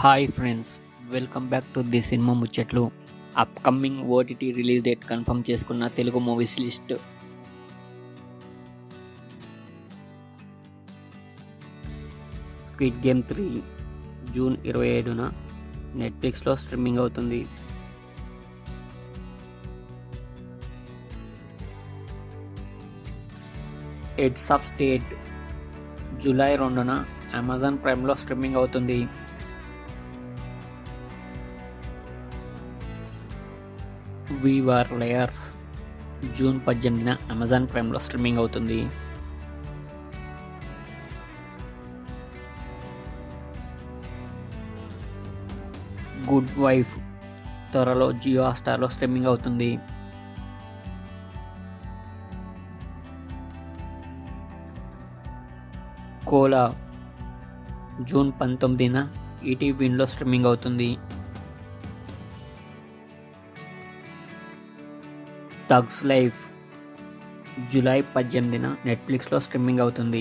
Hi friends, welcome back to the cinema ముచ్చట్లు. Upcoming OTT release date confirm చేసుకున్న Telugu movies list. Squid Game 3 June 27న నెట్ఫ్లిక్స్లో streaming అవుతుంది. Heads of State July 2న Amazon ప్రైమ్లో streaming అవుతుంది. వి వర్ లేయర్స్ జూన్ 18న అమెజాన్ ప్రైమ్లో స్ట్రీమింగ్ అవుతుంది. గుడ్ వైఫ్ త్వరలో జియో హాట్‌స్టార్లో స్ట్రీమింగ్ అవుతుంది. కోలా జూన్ 19న ఈటీవీలో స్ట్రీమింగ్ అవుతుంది. థగ్స్ లైఫ్ జూలై 18న నెట్ఫ్లిక్స్లో స్ట్రీమింగ్ అవుతుంది.